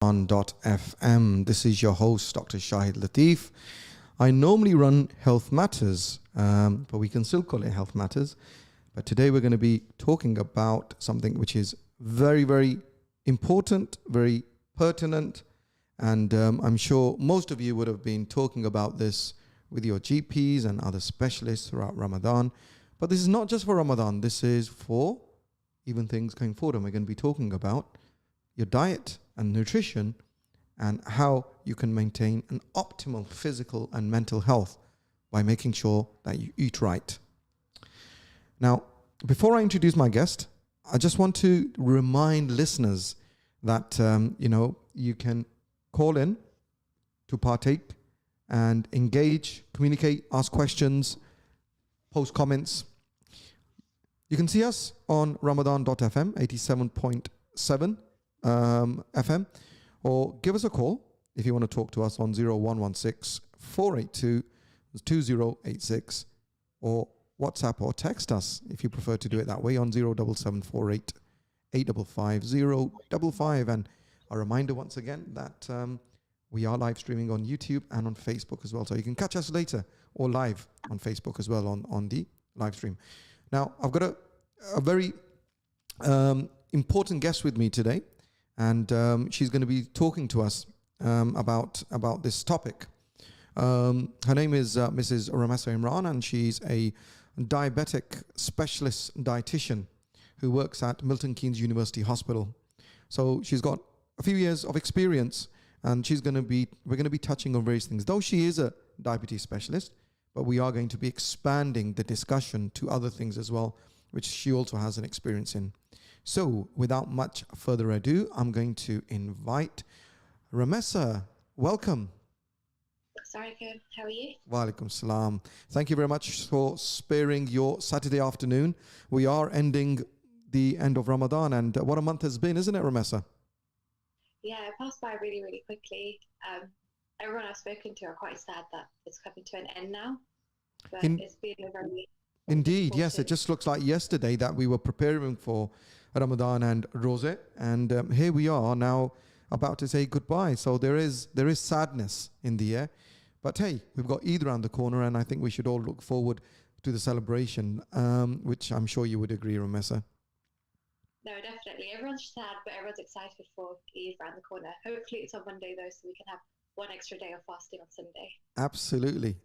Ramadan.fm. This is your host, Dr. Shahid Latif. I normally run Health Matters, but we can still call it Health Matters. But today we're going to be talking about something which is very, very important, very pertinent, and I'm sure most of you would have been talking about this with your GPs and other specialists throughout Ramadan. But this is not just for Ramadan, this is for even things going forward. And we're going to be talking about your diet and nutrition and how you can maintain an optimal physical and mental health by making sure that you eat right. Now, before I introduce my guest, I just want to remind listeners that, you can call in to partake and engage, communicate, ask questions, post comments. You can see us on Ramadan.fm, 87.7 FM, or give us a call if you want to talk to us on 0116 482 2086, or WhatsApp or text us if you prefer to do it that way on 07748 855 055. And a reminder once again that we are live streaming on YouTube and on Facebook as well. So you can catch us later or live on Facebook as well on the live stream. Now, I've got a very important guest with me today, and she's going to be talking to us about this topic. Her name is Mrs. Ramessa Imran, and she's a diabetic specialist dietitian who works at Milton Keynes University Hospital. So she's got a few years of experience, and we're going to be touching on various things. Though she is a diabetes specialist, but we are going to be expanding the discussion to other things as well, which she also has an experience in. So without much further ado, I'm going to invite Ramessa. Welcome. Sorry, good. How are you? Walaikum salam. Thank you very much for sparing your Saturday afternoon. We are ending the end of Ramadan, and what a month has been, isn't it, Ramessa? Yeah, it passed by really, really quickly. Everyone I've spoken to are quite sad that it's coming to an end now. But it's been a very... Indeed, yes. It just looks like yesterday that we were preparing for Ramadan and Rosé, and here we are now about to say goodbye. So there is sadness in the air. But hey, we've got Eid around the corner, and I think we should all look forward to the celebration, which I'm sure you would agree, Ramessa. No, definitely. Everyone's sad, but everyone's excited for Eid around the corner. Hopefully it's on Monday, though, so we can have one extra day of fasting on Sunday. Absolutely,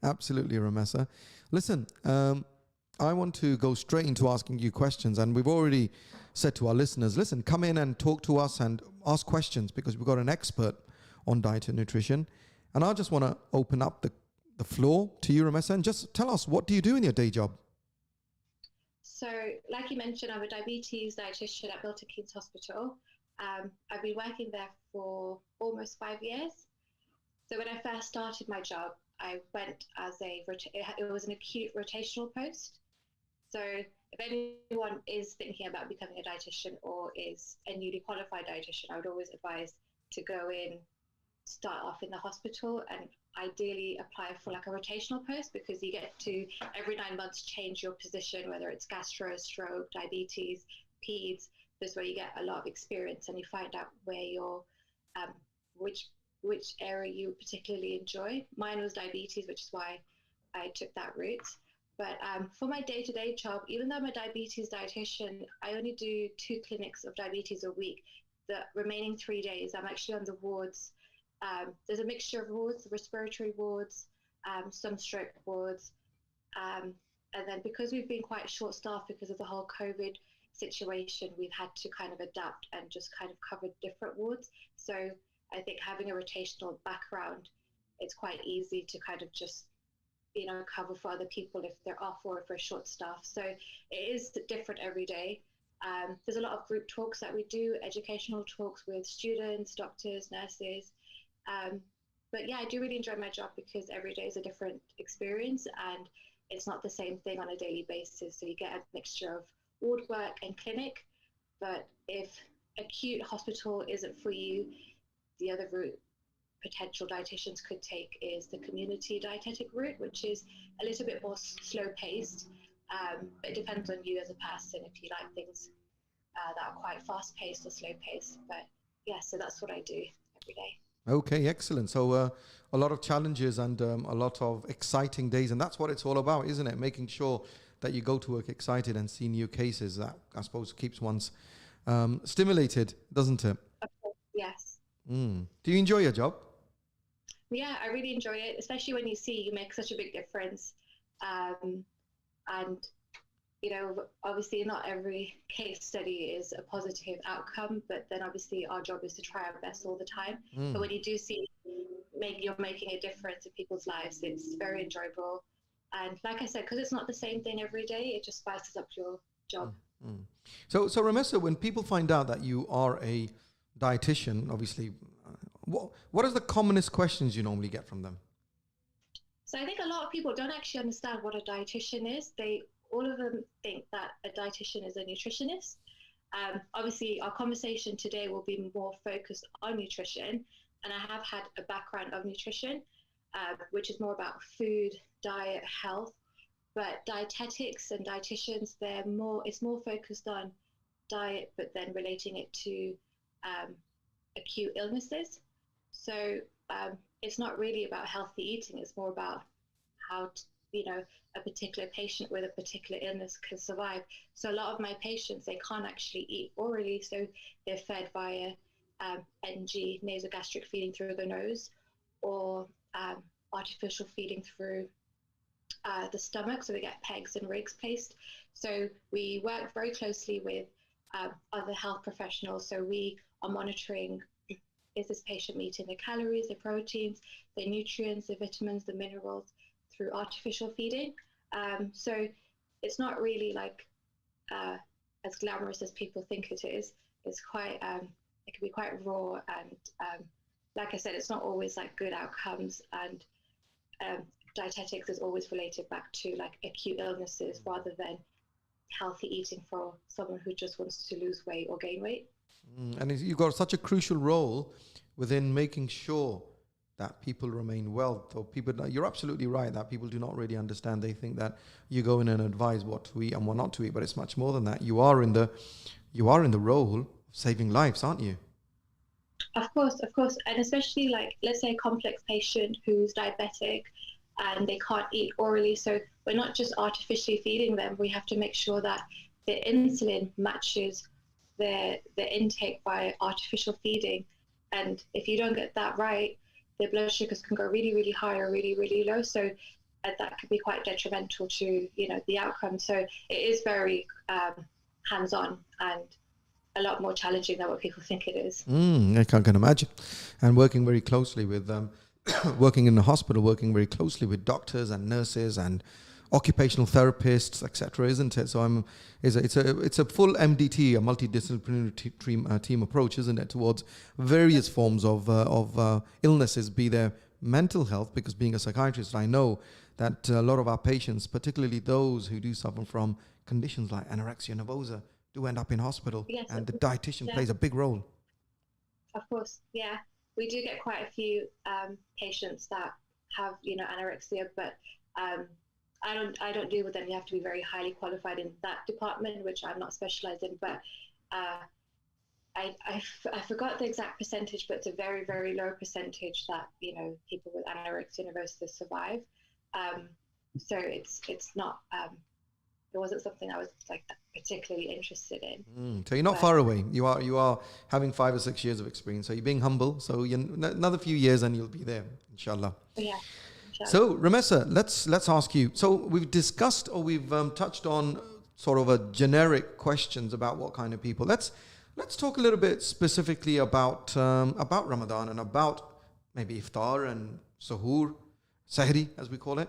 Ramessa. Listen, I want to go straight into asking you questions, and we've already said to our listeners, listen, come in and talk to us and ask questions, because we've got an expert on diet and nutrition. And I just want to open up the floor to you, Ramessa, and just tell us, what do you do in your day job? So, like you mentioned, I'm a diabetes dietitian at Milton Keynes Hospital. I've been working there for almost 5 years. So when I first started my job, I went as it was an acute rotational post. So if anyone is thinking about becoming a dietitian or is a newly qualified dietitian, I would always advise to go in, start off in the hospital, and ideally apply for like a rotational post, because you get to every 9 months change your position, whether it's gastro, stroke, diabetes, peds. This is where you get a lot of experience and you find out where your which area you particularly enjoy. Mine was diabetes, which is why I took that route. But for my day-to-day job, even though I'm a diabetes dietitian, I only do 2 clinics of diabetes a week. The remaining 3 days, I'm actually on the wards. There's a mixture of wards, respiratory wards, some stroke wards. And then because we've been quite short-staffed because of the whole COVID situation, we've had to kind of adapt and just kind of cover different wards. So I think having a rotational background, it's quite easy to kind of just, cover for other people if they're off or if we're short staffed. So it is different every day. There's a lot of group talks that we do, educational talks with students, doctors, nurses. But yeah, I do really enjoy my job because every day is a different experience and it's not the same thing on a daily basis. So you get a mixture of ward work and clinic. But if acute hospital isn't for you, the other route potential dietitians could take is the community dietetic route, which is a little bit more slow paced. But it depends on you as a person if you like things that are quite fast paced or slow paced. But yeah, so that's what I do every day. Okay, excellent. So a lot of challenges and a lot of exciting days, and that's what it's all about, isn't it? Making sure that you go to work excited and see new cases. That, I suppose, keeps one's stimulated, doesn't it? Of course, yes. Do you enjoy your job? Yeah, I really enjoy it, especially when you see you make such a big difference. And obviously not every case study is a positive outcome, but then obviously our job is to try our best all the time. But when you do see you're making a difference in people's lives, it's very enjoyable. And like I said, because it's not the same thing every day, it just spices up your job. So Ramesa, when people find out that you are a dietitian, obviously, what are the commonest questions you normally get from them? So I think a lot of people don't actually understand what a dietitian is. All of them think that a dietitian is a nutritionist. Obviously, our conversation today will be more focused on nutrition, and I have had a background of nutrition, which is more about food, diet, health. But dietetics and dietitians, it's more focused on diet, but then relating it to acute illnesses. So it's not really about healthy eating. It's more about how a particular patient with a particular illness can survive. So a lot of my patients, they can't actually eat orally, so they're fed via NG, nasogastric feeding through the nose, or artificial feeding through the stomach, so we get pegs and rigs placed. So we work very closely with other health professionals. So we are monitoring, is this patient meeting the calories, the proteins, the nutrients, the vitamins, the minerals through artificial feeding. So it's not really like as glamorous as people think it is. It's quite, it can be quite raw, and like I said, it's not always like good outcomes, and dietetics is always related back to like acute illnesses rather than healthy eating for someone who just wants to lose weight or gain weight. And you've got such a crucial role within making sure that people remain well. So you're absolutely right that people do not really understand. They think that you go in and advise what to eat and what not to eat, but it's much more than that. You are in the role of saving lives, aren't you? Of course, and especially like, let's say a complex patient who's diabetic and they can't eat orally. So we're not just artificially feeding them. We have to make sure that the insulin matches their intake by artificial feeding. And if you don't get that right, their blood sugars can go really, really high or really, really low. So that could be quite detrimental to, the outcome. So it is very hands-on and a lot more challenging than what people think it is. I can imagine. And working very closely with working in the hospital, working very closely with doctors and nurses and occupational therapists, etc., isn't it? So it's a full MDT, a multidisciplinary team approach, isn't it, towards various forms of illnesses, be there mental health, because being a psychiatrist, I know that a lot of our patients, particularly those who do suffer from conditions like anorexia nervosa, do end up in hospital, Yes, and the dietitian plays a big role. Of course, yeah. We do get quite a few patients that have, anorexia, but I don't deal with them. You have to be very highly qualified in that department, which I'm not specialized in. But I forgot the exact percentage, but it's a very, very low percentage that people with anorexia nervosa survive. So it's not. It wasn't something I was like particularly interested in. So you're not far away. You are having 5 or 6 years of experience. So you're being humble. So another few years and you'll be there, inshallah. Yeah. So Ramesa, let's ask you. So we've discussed, or we've touched on sort of a generic questions about what kind of people. Let's talk a little bit specifically about Ramadan and about maybe iftar and suhoor, sahri as we call it.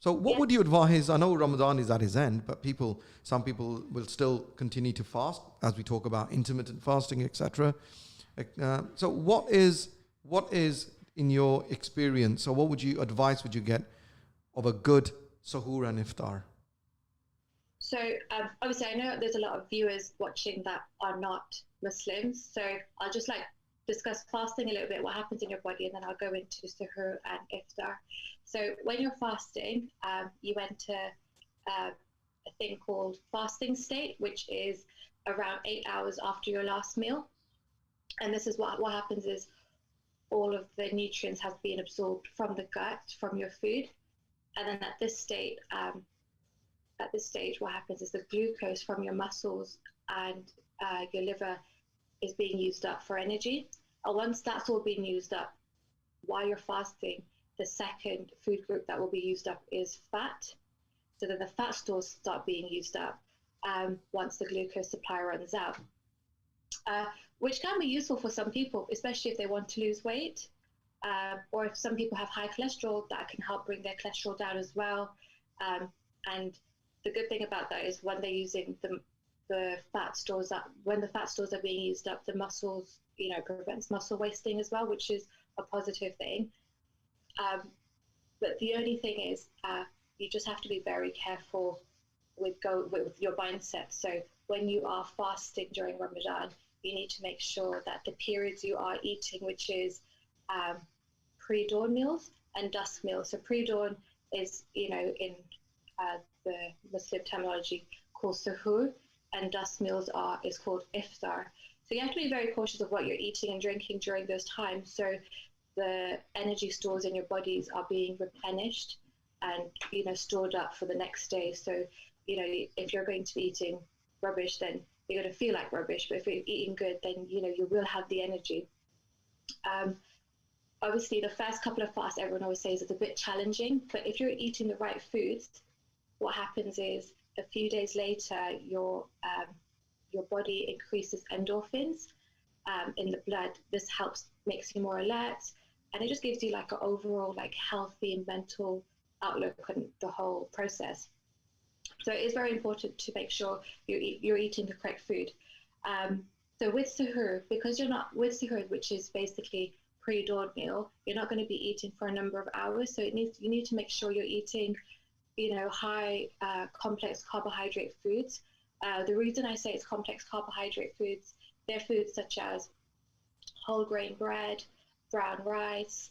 So what would you advise? I know Ramadan is at its end, but some people will still continue to fast, as we talk about intermittent fasting, etc. So what is in your experience, or what advice would you get of a good suhoor and iftar? So obviously I know there's a lot of viewers watching that are not Muslims. So I'll just discuss fasting a little bit, what happens in your body, and then I'll go into suhoor and iftar. So when you're fasting, you enter a thing called fasting state, which is around 8 hours after your last meal. And this is what happens is all of the nutrients have been absorbed from the gut, from your food. And then at this stage, what happens is the glucose from your muscles and your liver is being used up for energy. And once that's all been used up, while you're fasting, the second food group that will be used up is fat. So then the fat stores start being used up once the glucose supply runs out, which can be useful for some people, especially if they want to lose weight, or if some people have high cholesterol, that can help bring their cholesterol down as well. And the good thing about that is when they're using the fat stores up, when the fat stores are being used up, the muscles, prevents muscle wasting as well, which is a positive thing. But the only thing is, you just have to be very careful with your mindset. So when you are fasting during Ramadan, you need to make sure that the periods you are eating, which is pre-dawn meals and dusk meals. So pre-dawn is, in the Muslim terminology, called suhoor, and dusk meals is called iftar. So you have to be very cautious of what you're eating and drinking during those times, so the energy stores in your bodies are being replenished and stored up for the next day. So if you're going to be eating rubbish, then you're going to feel like rubbish. But if you're eating good, then you will have the energy. Obviously, the first couple of fasts, everyone always says, is a bit challenging. But if you're eating the right foods, what happens is a few days later, your body increases endorphins in the blood. This makes you more alert, and it just gives you like an overall healthy mental outlook on the whole process. So it is very important to make sure you're eating the correct food. So with suhoor, because you're not with suhoor, which is basically pre-dawn meal, you're not going to be eating for a number of hours. So you need to make sure you're eating, high complex carbohydrate foods. The reason I say it's complex carbohydrate foods, they're foods such as whole grain bread, brown rice.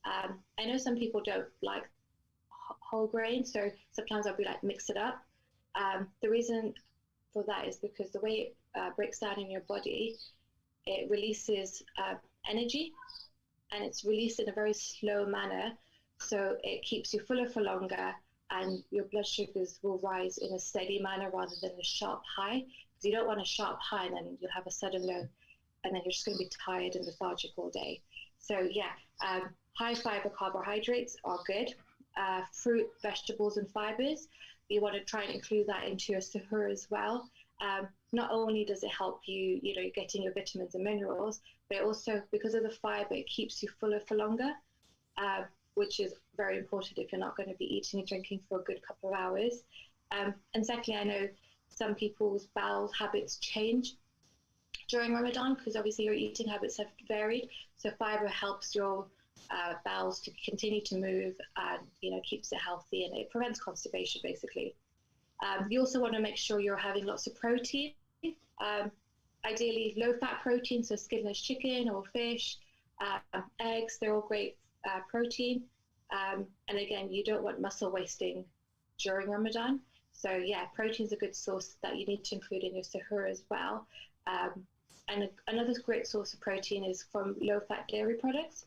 I know some people don't like whole grain, so sometimes I'll be mix it up. The reason for that is because the way it breaks down in your body, it releases energy, and it's released in a very slow manner, so it keeps you fuller for longer, and your blood sugars will rise in a steady manner rather than a sharp high, because you don't want a sharp high and then you'll have a sudden low, and then you're just going to be tired and lethargic all day. So yeah, high fiber carbohydrates are good. Fruit, vegetables, and fibers, you want to try and include that into your suhoor as well. Not only does it help you, getting your vitamins and minerals, but also because of the fiber, it keeps you fuller for longer, which is very important if you're not going to be eating and drinking for a good couple of hours. And secondly, I know some people's bowel habits change during Ramadan because obviously your eating habits have varied. So fiber helps your bowels to continue to move and keeps it healthy, and it prevents constipation basically. You also want to make sure you're having lots of protein, ideally low fat protein, so skinless chicken or fish, eggs, they're all great protein. And again, you don't want muscle wasting during Ramadan. So yeah, protein is a good source that you need to include in your suhoor as well. And another great source of protein is from low fat dairy products.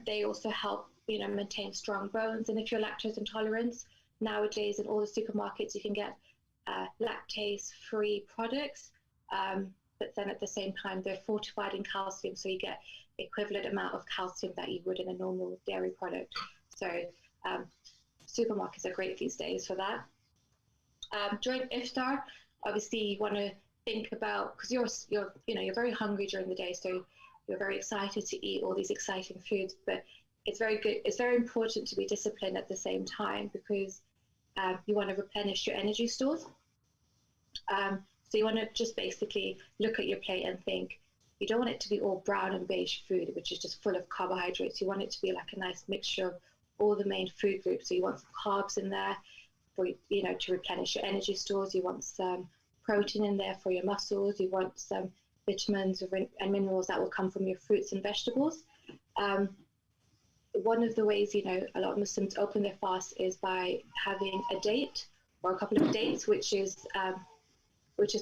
They also help maintain strong bones, and if you're lactose intolerant, nowadays in all the supermarkets you can get lactase-free products, but then at the same time they're fortified in calcium, so you get equivalent amount of calcium that you would in a normal dairy product. So supermarkets are great these days for that. During iftar, obviously you want to think about, because you're very hungry during the day, so you're very excited to eat all these exciting foods, but it's very important to be disciplined at the same time, because you want to replenish your energy stores. So you want to just basically look at your plate and think, you don't want it to be all brown and beige food, which is just full of carbohydrates. You want it to be like a nice mixture of all the main food groups. So you want some carbs in there for, to replenish your energy stores. You want some protein in there for your muscles. You want some vitamins and minerals that will come from your fruits and vegetables. One of the ways, a lot of Muslims open their fast is by having a date or a couple of dates, which is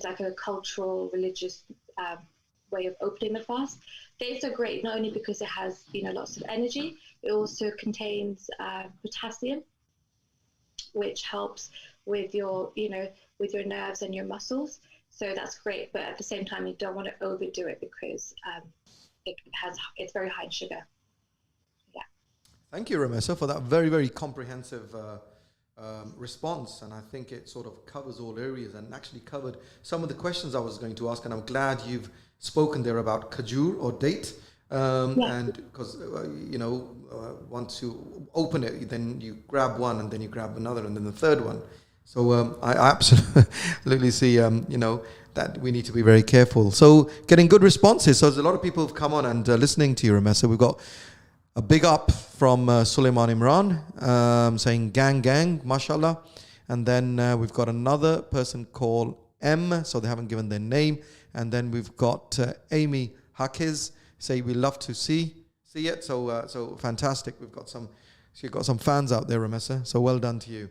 like a cultural, religious way of opening the fast. Dates are great not only because it has lots of energy, it also contains potassium, which helps with your with your nerves and your muscles. So that's great, but at the same time, you don't want to overdo it because it's very high in sugar. Yeah. Thank you, Ramesa, for that very, very comprehensive response. And I think it sort of covers all areas and actually covered some of the questions I was going to ask. And I'm glad you've spoken there about khajur or date. And because, once you open it, then you grab one and then you grab another and then the third one. So I absolutely see, that we need to be very careful. So getting good responses. So there's a lot of people who've come on and listening to you, Ramesa. We've got a big up from Suleiman Imran saying gang, mashallah. And then we've got another person called M, so they haven't given their name. And then we've got Amy Hakiz say we love to see it. So fantastic. You've got some fans out there, Ramesa. So well done to you.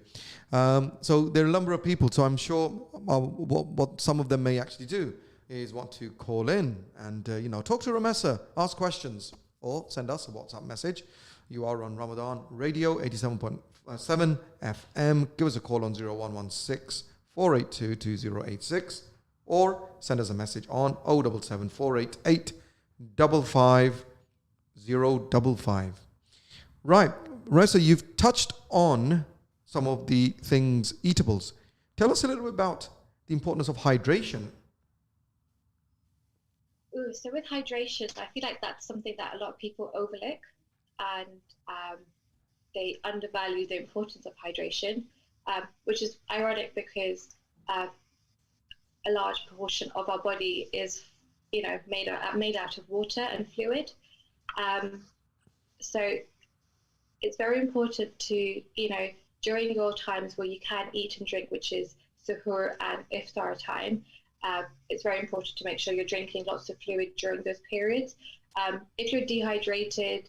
So there are a number of people. So I'm sure what some of them may actually do is want to call in and talk to Ramesa, ask questions, or send us a WhatsApp message. You are on Ramadan Radio 87.7 FM. Give us a call on 0116 482 2086 or send us a message on 077 488 55055. Right, Ramesa, you've touched on some of the things, eatables. Tell us a little bit about the importance of hydration. So with hydration, I feel like that's something that a lot of people overlook, and they undervalue the importance of hydration, which is ironic because a large proportion of our body is, made out of water and fluid. So it's very important to, during your times where you can eat and drink, which is suhoor and iftar time, it's very important to make sure you're drinking lots of fluid during those periods. If you're dehydrated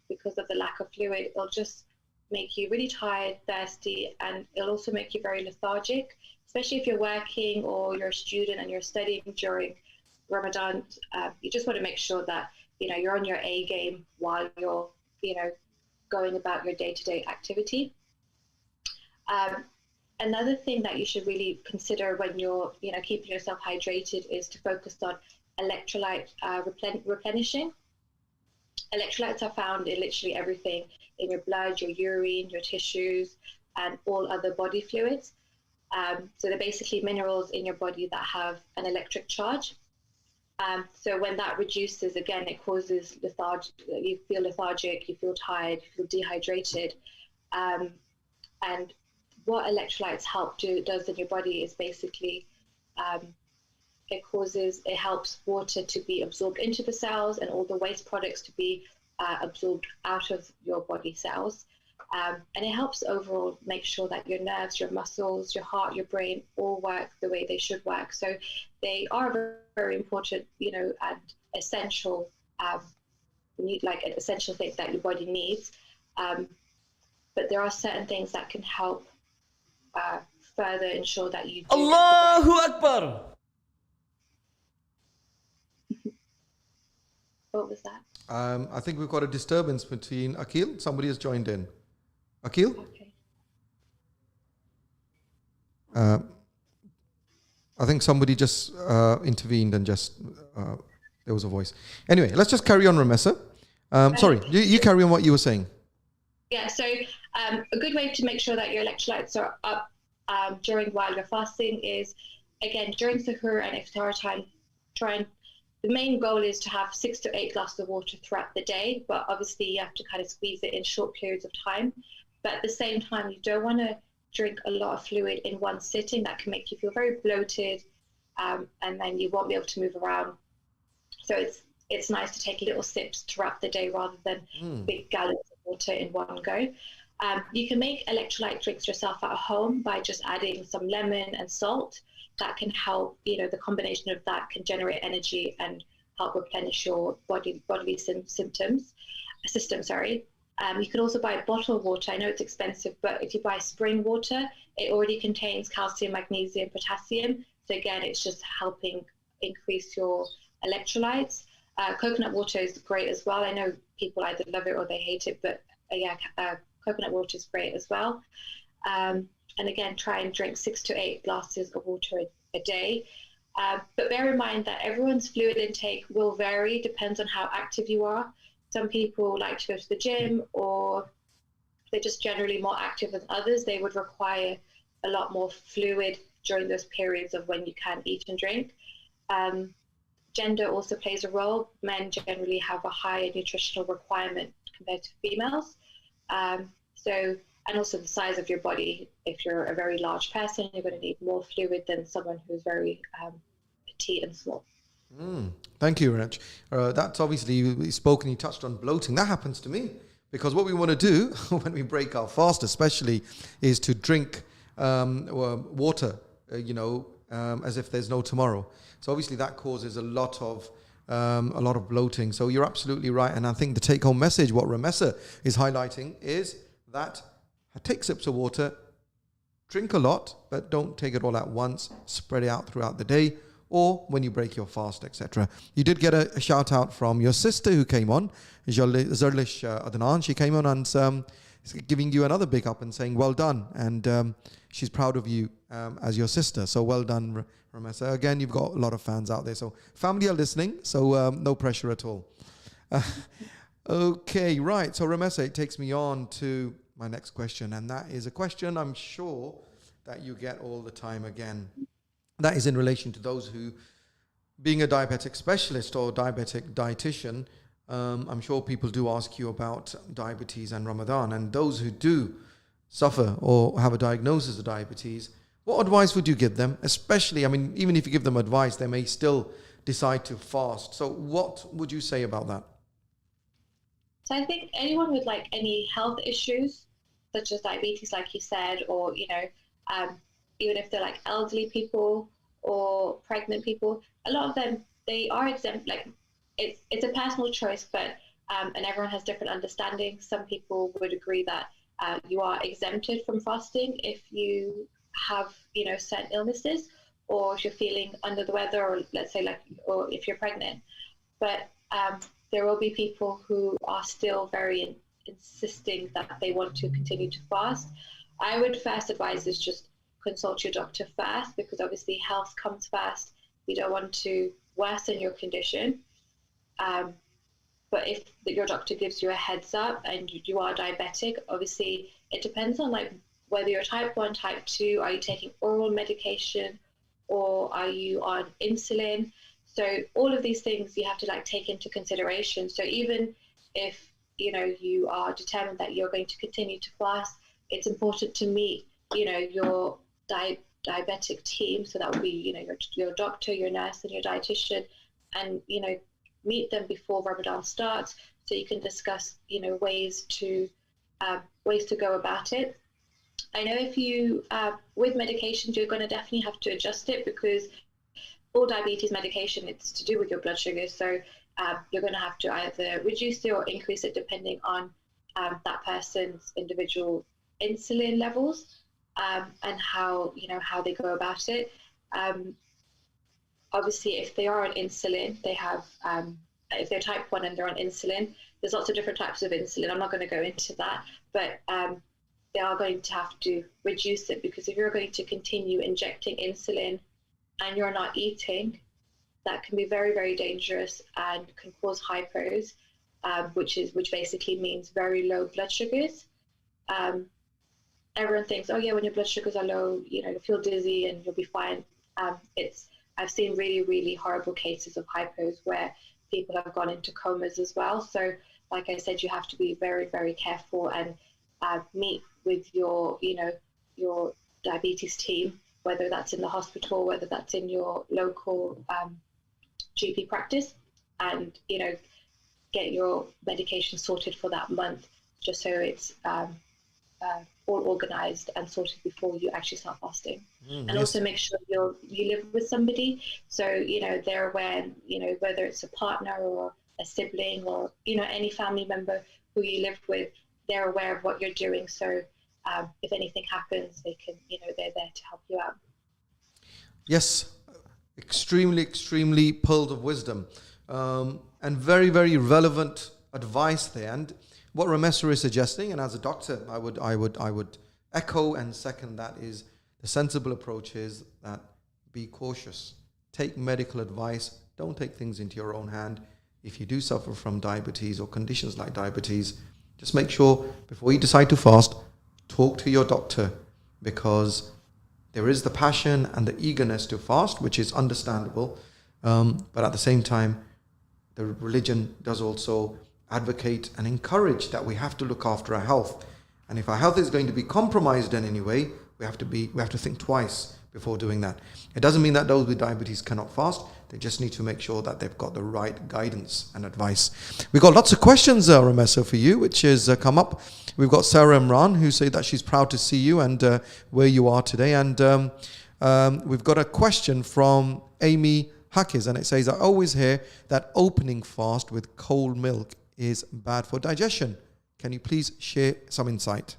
because of the lack of fluid, it'll just make you really tired, thirsty, and it'll also make you very lethargic, especially if you're working or you're a student and you're studying during Ramadan. You just want to make sure that, you're on your A game while you're, going about your day-to-day activity. Another thing that you should really consider when you're, keeping yourself hydrated is to focus on electrolyte replenishing. Electrolytes are found in literally everything in your blood, your urine, your tissues, and all other body fluids. So they're basically minerals in your body that have an electric charge. So when that reduces, again, it causes lethargy. You feel lethargic, you feel tired, you feel dehydrated. And what electrolytes does in your body is basically it helps water to be absorbed into the cells and all the waste products to be absorbed out of your body cells. And it helps overall make sure that your nerves, your muscles, your heart, your brain all work the way they should work. So they are very, very important, and essential, essential things that your body needs. But there are certain things that can help further ensure that you do. Allahu Akbar! What was that? I think we've got a disturbance between Akil. Somebody has joined in. Akil? Okay. I think somebody just intervened and just there was a voice. Anyway, let's just carry on, Ramesa. Sorry, you carry on what you were saying. Yeah, so a good way to make sure that your electrolytes are up while you're fasting is, again, during suhoor and iftar time, the main goal is to have 6 to 8 glasses of water throughout the day, but obviously you have to kind of squeeze it in short periods of time. But at the same time, you don't want to drink a lot of fluid in one sitting. That can make you feel very bloated, and then you won't be able to move around. So it's nice to take little sips throughout the day rather than big gallons of water in one go. You can make electrolyte drinks yourself at home by just adding some lemon and salt. That can help, the combination of that can generate energy and help replenish your bodily system. You can also buy bottled water. I know it's expensive, but if you buy spring water, it already contains calcium, magnesium, potassium. So again, it's just helping increase your electrolytes. Coconut water is great as well. I know people either love it or they hate it, but coconut water is great as well. And again, try and drink 6 to 8 glasses of water a day. But bear in mind that everyone's fluid intake will vary, depends on how active you are. Some people like to go to the gym, or they're just generally more active than others. They would require a lot more fluid during those periods of when you can eat and drink. Gender also plays a role. Men generally have a higher nutritional requirement compared to females. And also the size of your body. If you're a very large person, you're going to need more fluid than someone who's very petite and small. Thank you, Rach. That's obviously, you touched on bloating. That happens to me, because what we want to do when we break our fast especially is to drink water, as if there's no tomorrow. So obviously that causes a lot of bloating. So you're absolutely right. And I think the take-home message, what Ramesa is highlighting, is that take sips of water, drink a lot, but don't take it all at once. Spread it out throughout the day, or when you break your fast, etc. You did get a shout out from your sister who came on, Zerlish Adnan. She came on and giving you another big up and saying well done, and she's proud of you as your sister. So well done, Ramesa. Again, you've got a lot of fans out there, so family are listening, so no pressure at all. Okay, right. So Ramesa, it takes me on to my next question, and that is a question I'm sure that you get all the time again. That is in relation to those who, being a diabetic specialist or diabetic dietitian, I'm sure people do ask you about diabetes and Ramadan. And those who do suffer or have a diagnosis of diabetes, what advice would you give them? Especially, even if you give them advice, they may still decide to fast. So what would you say about that? So I think anyone with any health issues, such as diabetes, like you said, or, even if they're elderly people or pregnant people, a lot of them, they are exempt. It's a personal choice, but and everyone has different understanding. Some people would agree that you are exempted from fasting if you have, certain illnesses, or if you're feeling under the weather, or let's say or if you're pregnant. But there will be people who are still very insisting that they want to continue to fast. I would first advise is just consult your doctor first, because obviously health comes first. You don't want to worsen your condition. But if your doctor gives you a heads up and you are diabetic, obviously it depends on whether you're type 1, type 2, are you taking oral medication, or are you on insulin? So all of these things you have to take into consideration. So even if you are determined that you're going to continue to fast, it's important to meet your diabetic team. So that would be your doctor, your nurse, and your dietitian, and meet them before Ramadan starts, so you can discuss ways to go about it. I know if you with medications, you're going to definitely have to adjust it, because all diabetes medication, it's to do with your blood sugar. So you're going to have to either reduce it or increase it depending on that person's individual insulin levels, and how they go about it. Obviously, if they are on insulin, they have, if they're type 1 and they're on insulin, there's lots of different types of insulin. I'm not going to go into that, but they are going to have to reduce it, because if you're going to continue injecting insulin and you're not eating, that can be very, very dangerous and can cause hypos, which basically means very low blood sugars. Everyone thinks, oh yeah, when your blood sugars are low, you'll feel dizzy and you'll be fine. I've seen really, really horrible cases of hypos where people have gone into comas as well. So like I said, you have to be very, very careful and meet with your diabetes team, whether that's in the hospital, whether that's in your local GP practice, and get your medication sorted for that month, just so it's all organized and sorted before you actually start fasting. And yes. Also make sure you live with somebody, so they're aware, whether it's a partner or a sibling or any family member who you live with, they're aware of what you're doing, so if anything happens, they can they're there to help you out. Yes, extremely pearls of wisdom, and very, very relevant advice there. And what Ramesa is suggesting, and as a doctor, I would echo and second that, is the sensible approach is that be cautious, take medical advice, don't take things into your own hand. If you do suffer from diabetes or conditions like diabetes, just make sure before you decide to fast, talk to your doctor, because there is the passion and the eagerness to fast, which is understandable. But at the same time, the religion does also advocate and encourage that we have to look after our health. And if our health is going to be compromised in any way, we have to think twice before doing that. It doesn't mean that those with diabetes cannot fast. They just need to make sure that they've got the right guidance and advice. We've got lots of questions, Ramesa, for you, which has come up. We've got Sarah Imran, who said that she's proud to see you and where you are today. And we've got a question from Amy Hackes, and it says, I always hear that opening fast with cold milk is bad for digestion. Can you please share some insight?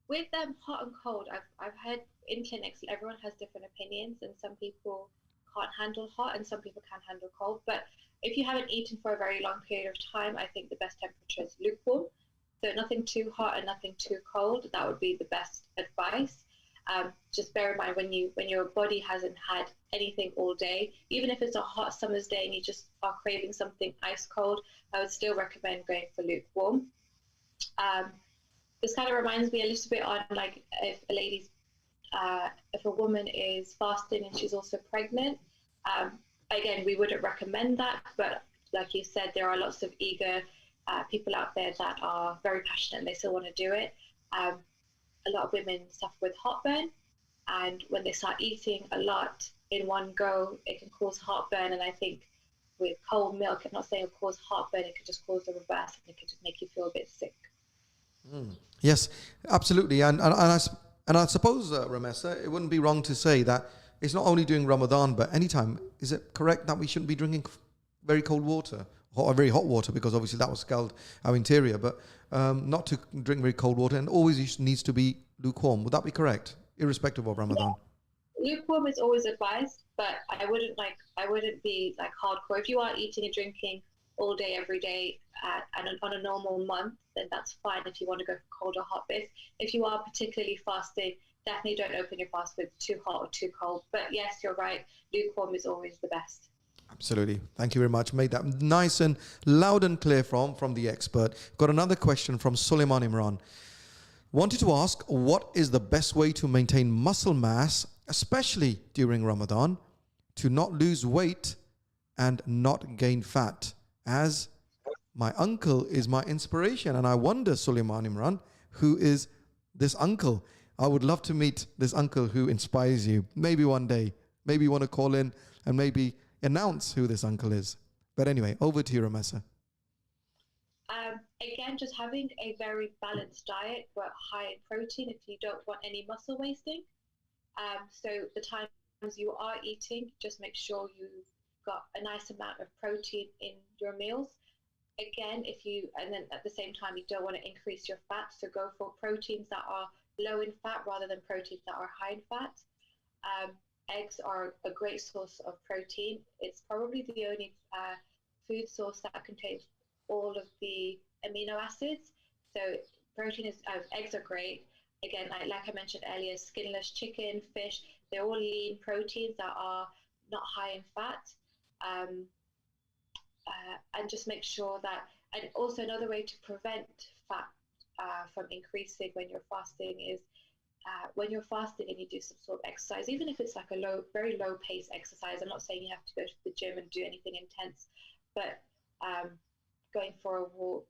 With hot and cold, I've heard in clinics everyone has different opinions, and some people can't handle hot and some people can handle cold. But if you haven't eaten for a very long period of time, I think the best temperature is lukewarm. So nothing too hot and nothing too cold. That would be the best advice. Just bear in mind when your body hasn't had anything all day, even if it's a hot summer's day and you just are craving something ice cold, I would still recommend going for lukewarm. This kind of reminds me a little bit on like if a woman is fasting and she's also pregnant. Again, we wouldn't recommend that, but like you said, there are lots of eager people out there that are very passionate and they still want to do it. A lot of women suffer with heartburn, and when they start eating a lot in one go, it can cause heartburn. And I think with cold milk, I'm not saying it will cause heartburn, it could just cause the reverse, and it could just make you feel a bit sick. Yes, absolutely. And I suppose, Ramesa, it wouldn't be wrong to say that it's not only during Ramadan, but anytime. Is it correct that we shouldn't be drinking very cold water, or very hot water, because obviously that will scald our interior, but not to drink very cold water, and always needs to be lukewarm? Would that be correct, irrespective of Ramadan? Yeah. Lukewarm is always advised, but I wouldn't be like hardcore. If you are eating and drinking all day, every day, and on a normal month, then that's fine if you want to go for cold or hot bits. If you are particularly fasting, definitely don't open your fast with too hot or too cold. But yes, you're right, lukewarm is always the best. Absolutely. Thank you very much. Made that nice and loud and clear from the expert. Got another question from Suleiman Imran. Wanted to ask, what is the best way to maintain muscle mass, especially during Ramadan, to not lose weight and not gain fat? As my uncle is my inspiration. And I wonder, Suleiman Imran, who is this uncle? I would love to meet this uncle who inspires you. Maybe one day. Maybe you want to call in and maybe announce who this uncle is. But anyway, over to you, Ramesa. Again, just having a very balanced diet, but high in protein if you don't want any muscle wasting. So the times you are eating, just make sure you've got a nice amount of protein in your meals. Again, and then at the same time, you don't want to increase your fat, so go for proteins that are low in fat rather than proteins that are high in fat. Eggs are a great source of protein. It's probably the only food source that contains all of the amino acids. So eggs are great. Again, like I mentioned earlier, skinless chicken, fish, they're all lean proteins that are not high in fat. And just make sure that, and also another way to prevent fat from increasing when you're fasting is when you're fasting and you do some sort of exercise, even if it's like a very low pace exercise. I'm not saying you have to go to the gym and do anything intense, but going for a walk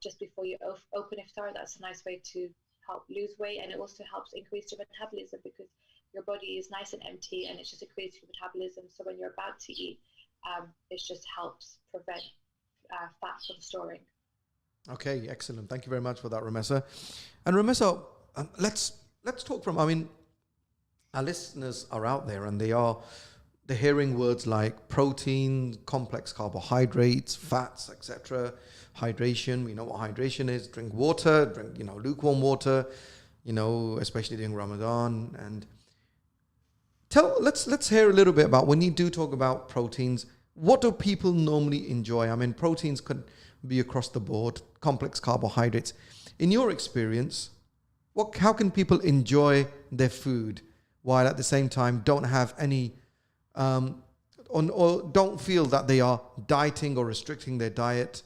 just before you open iftar, that's a nice way to help lose weight. And it also helps increase your metabolism, because your body is nice and empty and it just increases your metabolism. So when you're about to eat, it just helps prevent fat from storing. Okay, excellent. Thank you very much for that, Ramesa. And Ramesa, let's talk from, our listeners are out there and they're hearing words like protein, complex carbohydrates, fats, etc. Hydration, we know what hydration is. Drink water, drink lukewarm water, especially during Ramadan. And Let's hear a little bit about when you do talk about proteins. What do people normally enjoy? I mean, proteins could be across the board, complex carbohydrates. In your experience, how can people enjoy their food while at the same time don't have any, or don't feel that they are dieting or restricting their diet?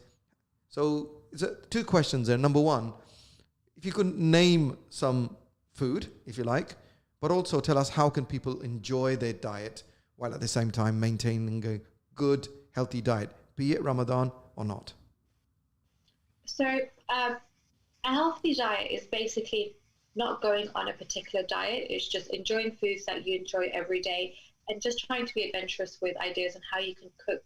So, two questions there. Number one, if you could name some food, if you like, but also tell us how can people enjoy their diet while at the same time maintaining a good, healthy diet, be it Ramadan or not. So a healthy diet is basically not going on a particular diet. It's just enjoying foods that you enjoy every day and just trying to be adventurous with ideas on how you can cook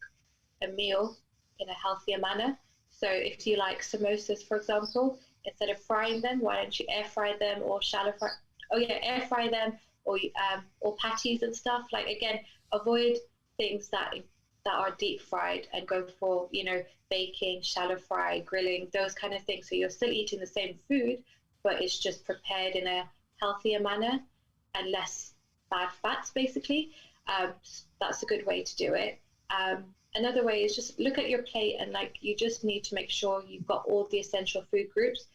a meal in a healthier manner. So if you like samosas, for example, instead of frying them, why don't you air fry them or shallow fry? Air fry them, or patties and stuff. Like, again, avoid things that are deep fried and go for, baking, shallow fry, grilling, those kind of things. So you're still eating the same food, but it's just prepared in a healthier manner and less bad fats, basically. That's a good way to do it. Another way is just look at your plate and you just need to make sure you've got all the essential food groups.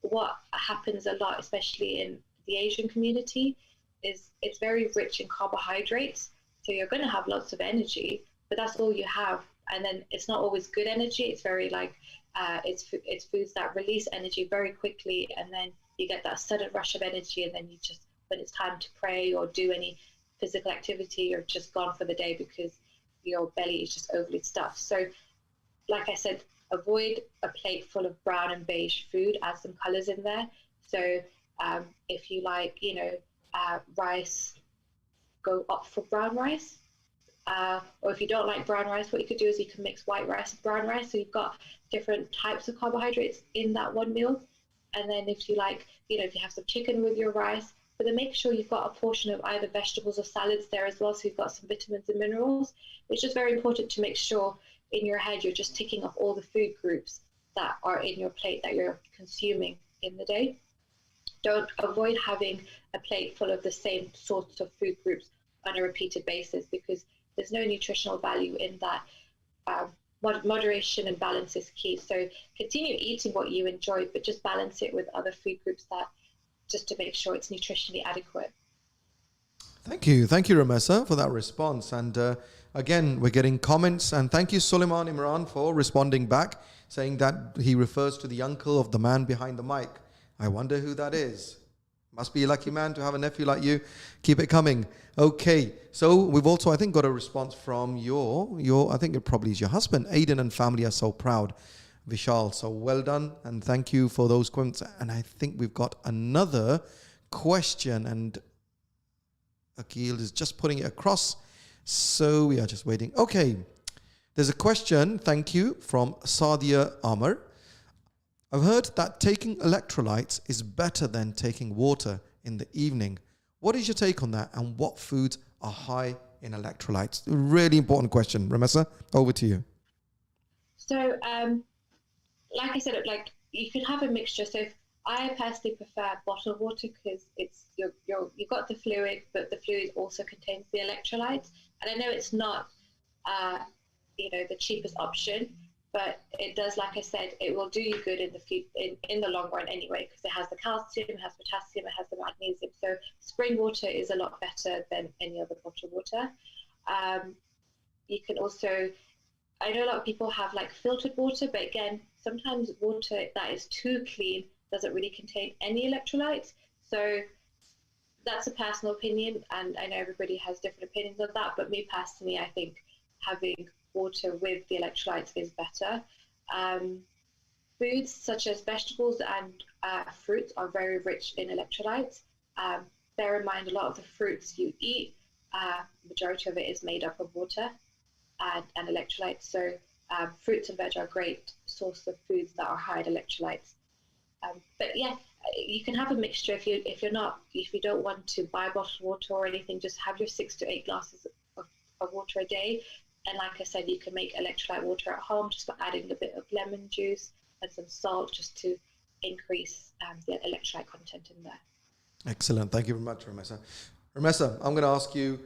What happens a lot, especially in the Asian community, is it's very rich in carbohydrates. So you're going to have lots of energy, but that's all you have. And then it's not always good energy. It's very it's foods that release energy very quickly, and then you get that sudden rush of energy, and then you just, when it's time to pray or do any physical activity, you're just gone for the day because your belly is just overly stuffed. So like I said, avoid a plate full of brown and beige food, add some colors in there. So if you like, rice, go up for brown rice. Or if you don't like brown rice, what you could do is you can mix white rice and brown rice. So you've got different types of carbohydrates in that one meal. And then if you like, if you have some chicken with your rice, but then make sure you've got a portion of either vegetables or salads there as well. So you've got some vitamins and minerals. It's just very important to make sure in your head you're just ticking off all the food groups that are in your plate that you're consuming in the day. Don't avoid having a plate full of the same sorts of food groups on a repeated basis, because there's no nutritional value in that. Moderation and balance is key. So continue eating what you enjoy, but just balance it with other food groups just to make sure it's nutritionally adequate. Thank you, Ramesa, for that response. And again, we're getting comments, and thank you, Suleiman Imran, for responding back, saying that he refers to the uncle of the man behind the mic. I wonder who that is. Must be a lucky man to have a nephew like you. Keep it coming. Okay, so we've also, I think, got a response from I think it probably is your husband. Aidan and family are so proud. Vishal, so well done, and thank you for those comments. And I think we've got another question, and Akil is just putting it across. So we are just waiting. Okay, there's a question, thank you, from Sadia Amar. I've heard that taking electrolytes is better than taking water in the evening. What is your take on that, and what foods are high in electrolytes? Really important question. Ramesa, over to you. So, like I said, you can have a mixture. So I personally prefer bottled water because it's you've got the fluid, but the fluid also contains the electrolytes. And I know it's not the cheapest option, but it does, like I said, it will do you good in the long run anyway, because it has the calcium, it has potassium, it has the magnesium. So spring water is a lot better than any other bottled water. You can also, I know a lot of people have filtered water, but again, sometimes water that is too clean doesn't really contain any electrolytes. So that's a personal opinion, and I know everybody has different opinions on that, but me personally, I think having water with the electrolytes is better. Foods such as vegetables and fruits are very rich in electrolytes. Bear in mind, a lot of the fruits you eat, majority of it is made up of water and electrolytes. So fruits and veg are a great source of foods that are high in electrolytes. But yeah, you can have a mixture. If you don't want to buy bottled water or anything, just have your 6 to 8 glasses of water a day. And like I said, you can make electrolyte water at home just by adding a bit of lemon juice and some salt just to increase the electrolyte content in there. Excellent. Thank you very much, Ramesa. Ramesa, I'm going to ask you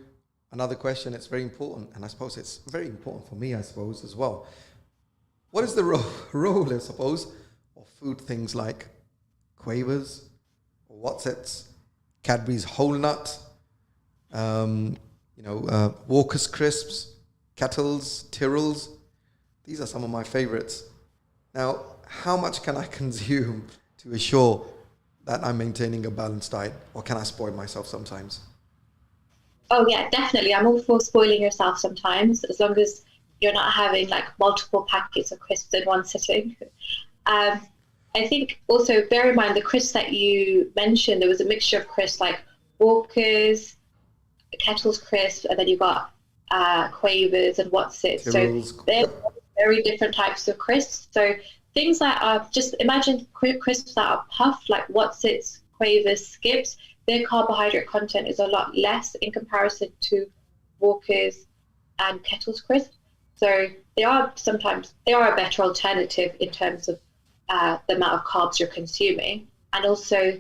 another question. It's very important, and I suppose it's very important for me, I suppose, as well. What is the role, I suppose, of food things like Quavers, Wotsits, Cadbury's Whole Nut, Walker's Crisps, Kettles, Tyrrells? These are some of my favorites. Now, how much can I consume to assure that I'm maintaining a balanced diet, or can I spoil myself sometimes? Oh yeah, definitely. I'm all for spoiling yourself sometimes, as long as you're not having like multiple packets of crisps in one sitting. I think also bear in mind the crisps that you mentioned, there was a mixture of crisps like Walker's, Kettle's crisp, and then you got Quavers and What's It. Tyrrells. So they're very different types of crisps. So things that are just imagine crisps that are puffed like What's It, Quavers, Skips. Their carbohydrate content is a lot less in comparison to Walker's and Kettle's crisp. So they are a better alternative in terms of the amount of carbs you're consuming. And also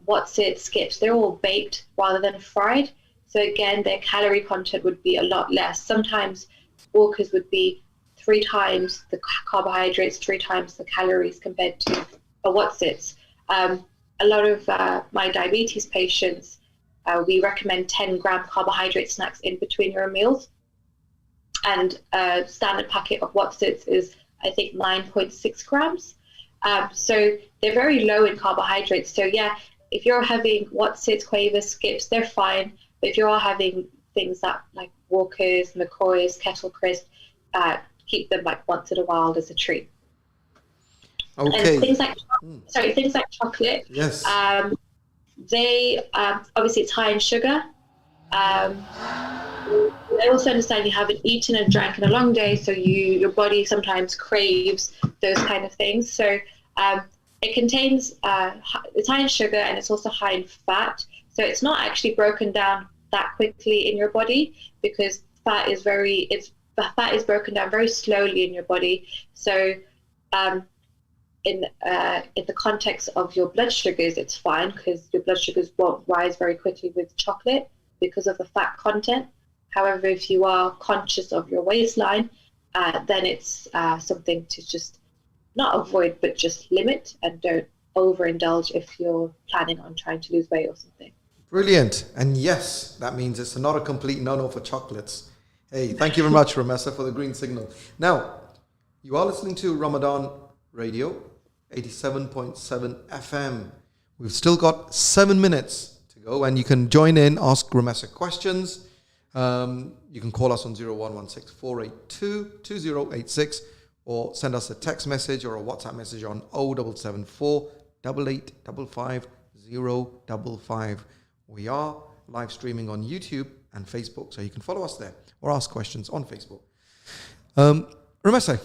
What's It, Skips, they're all baked rather than fried. So again, their calorie content would be a lot less. Sometimes Walker's would be 3 times the carbohydrates, 3 times the calories compared to a What's It. A lot of my diabetes patients, we recommend 10-gram carbohydrate snacks in between your meals. And a standard packet of What's It is, I think, 9.6 grams. So they're very low in carbohydrates. So yeah, if you're having What's It, Quavers, Skips, they're fine. But if you're having things that like Walker's, McCoy's, Kettle Crisp, keep them like once in a while as a treat. Okay. And things like chocolate. Yes. They obviously it's high in sugar. I also understand you haven't eaten and drank in a long day, so your body sometimes craves those kind of things. So it contains it's high in sugar and it's also high in fat. So it's not actually broken down that quickly in your body because fat is broken down very slowly in your body. So in the context of your blood sugars, it's fine because your blood sugars won't rise very quickly with chocolate because of the fat content. However, if you are conscious of your waistline, then it's something to just not avoid, but just limit and don't overindulge if you're planning on trying to lose weight or something. Brilliant. And yes, that means it's not a complete no-no for chocolates. Hey, thank you very much, Ramesa, for the green signal. Now, you are listening to Ramadan Radio, 87.7 FM. We've still got 7 minutes to go, and you can join in, ask Ramesa questions. You can call us on 0116 482 2086 or send us a text message or a WhatsApp message on 0774 8855 055. We are live streaming on YouTube and Facebook, so you can follow us there or ask questions on Facebook. Ramesa,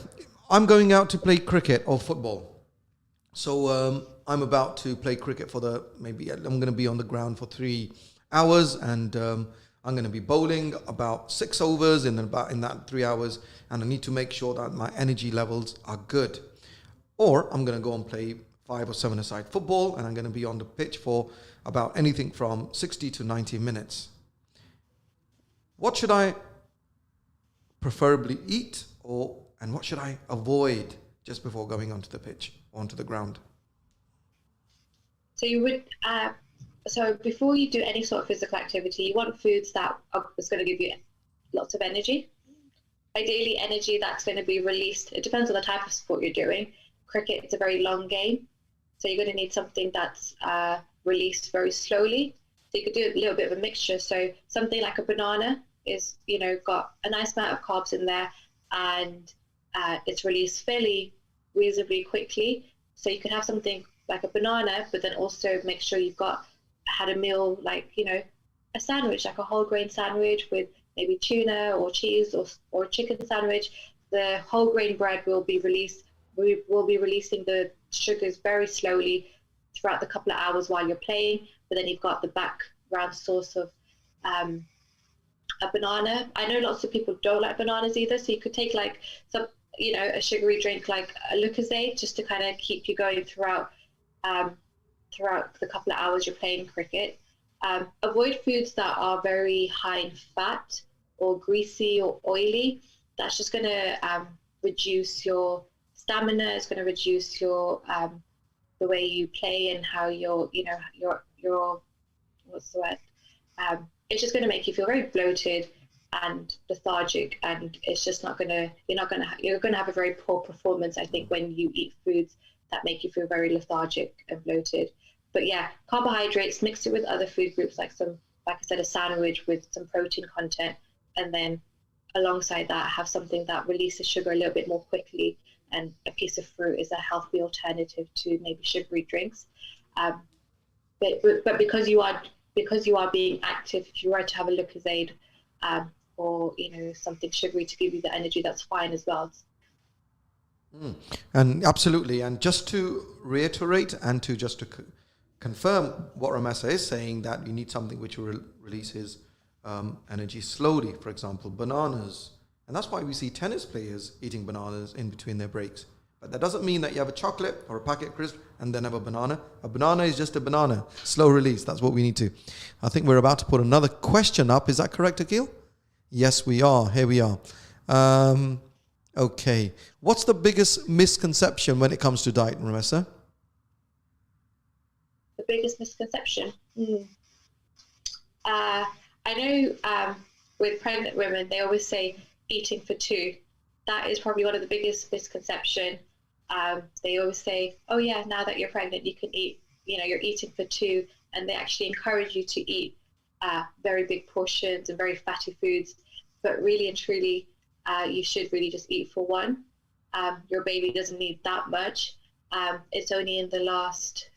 I'm going out to play cricket or football. So I'm about to play cricket I'm going to be on the ground for 3 hours, and I'm going to be bowling about 6 overs in that 3 hours, and I need to make sure that my energy levels are good. Or I'm going to go and play 5 or 7-a-side football, and I'm going to be on the pitch for about anything from 60 to 90 minutes. What should I preferably eat, and what should I avoid just before going onto the pitch, onto the ground? So you would, so before you do any sort of physical activity, you want foods that is going to give you lots of energy. Ideally, energy that's going to be released. It depends on the type of sport you're doing. Cricket, it's a very long game, so you're going to need something that's released very slowly. So you could do a little bit of a mixture. So something like a banana is, got a nice amount of carbs in there, and it's released fairly reasonably quickly. So you could have something like a banana, but then also make sure you've had a meal like, a sandwich, like a whole grain sandwich with maybe tuna or cheese or a chicken sandwich. The whole grain bread will be released. We will be releasing the sugars very slowly throughout the couple of hours while you're playing, but then you've got the background source of a banana. I know lots of people don't like bananas either, so you could take like some, a sugary drink like a Lucozade just to kind of keep you going throughout the couple of hours you're playing cricket. Avoid foods that are very high in fat or greasy or oily. That's just going to reduce your stamina. It's going to reduce your the way you play and how your what's the word? It's just going to make you feel very bloated and lethargic, and it's just not going to. You're going to have a very poor performance, I think, when you eat foods that make you feel very lethargic and bloated. But yeah, carbohydrates, mix it with other food groups like I said, a sandwich with some protein content, and then alongside that, have something that releases sugar a little bit more quickly. And a piece of fruit is a healthy alternative to maybe sugary drinks. But because you are being active, if you were to have a Lucozade or something sugary to give you the energy, that's fine as well. And absolutely. And just to reiterate and to confirm what Ramesa is saying, that you need something which releases energy slowly. For example, bananas. And that's why we see tennis players eating bananas in between their breaks. But that doesn't mean that you have a chocolate or a packet of crisp and then have a banana. A banana is just a banana. Slow release. That's what we need to. I think we're about to put another question up. Is that correct, Akil? Yes, we are. Here we are. Okay. What's the biggest misconception when it comes to diet, Ramesa? The biggest misconception? I know with pregnant women, they always say eating for two. That is probably one of the biggest misconceptions. They always say, oh yeah, now that you're pregnant, you can eat, you're eating for two. And they actually encourage you to eat very big portions and very fatty foods. But really and truly, you should really just eat for one. Your baby doesn't need that much. It's only in the last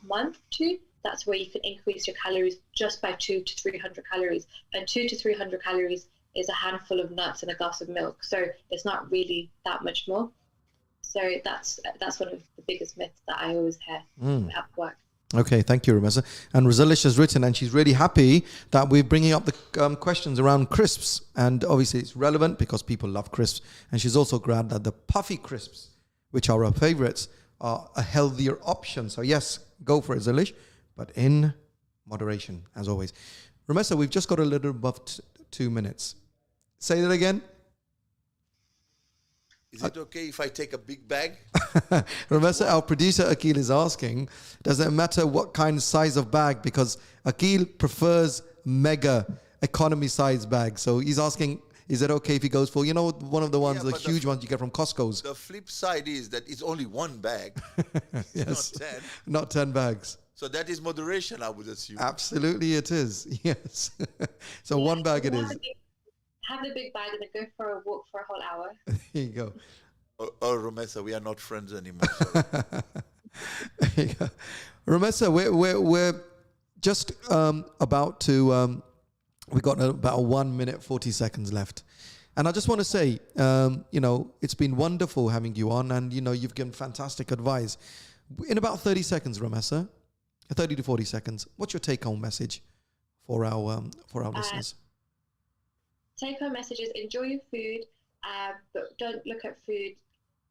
month too, that's where you can increase your calories just by 200 to 300 calories. And 200 to 300 calories is a handful of nuts and a glass of milk. So it's not really that much more. So that's one of the biggest myths that I always hear at work. Okay, thank you, Ramesa. And Rosalish has written, and she's really happy that we're bringing up the questions around crisps. And obviously it's relevant because people love crisps. And she's also glad that the puffy crisps, which are our favorites, are a healthier option. So yes, go for it, Zalish, but in moderation, as always. Ramesa, we've just got a little above 2 minutes. Say that again. Is it okay if I take a big bag? Ramesa, our producer Akil is asking, does it matter what kind of size of bag? Because Akil prefers mega economy size bags. So he's asking, is it okay if he goes for, one of the ones, the huge ones you get from Costco's? The flip side is that it's only one bag. Yes. Not 10. Not 10 bags. So that is moderation, I would assume. Absolutely it is. Yes. So one bag it is. Have the big bag and then go for a walk for a whole hour. There you go. Oh, Ramesa, we are not friends anymore. There you go. Ramesa, we're just about to, we got about 1 minute, 40 seconds left. And I just want to say, it's been wonderful having you on, and, you've given fantastic advice. In about 30 seconds, Ramesa, 30 to 40 seconds, what's your take-home message for our listeners? Take-home messages: enjoy your food, but don't look at food.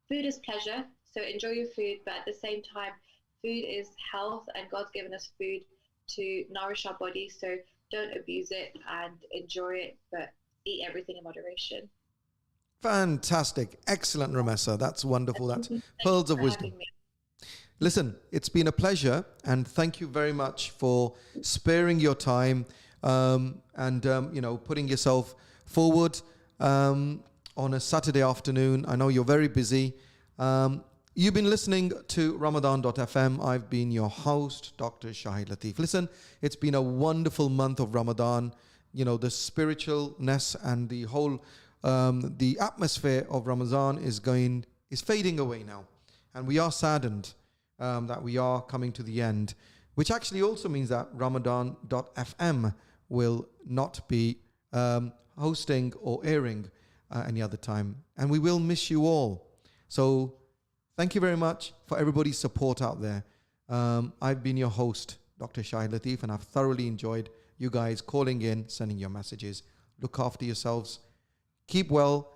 Food is pleasure, so enjoy your food, but at the same time, food is health, and God's given us food to nourish our body, so don't abuse it and enjoy it, but eat everything in moderation. Fantastic. Excellent, Ramesa. That's wonderful. That's pearls of wisdom. Listen, it's been a pleasure, and thank you very much for sparing your time and putting yourself forward on a Saturday afternoon. I know you're very busy. You've been listening to Ramadan.fm. I've been your host, Dr. Shahid Latif. Listen, it's been a wonderful month of Ramadan. The spiritualness and the whole the atmosphere of Ramadan is fading away now, and we are saddened that we are coming to the end, which actually also means that Ramadan.fm will not be hosting or airing any other time, and we will miss you all. So thank you very much for everybody's support out there. I've been your host, Dr. Shahid Latif, and I've thoroughly enjoyed you guys calling in, sending your messages. Look after yourselves, keep well,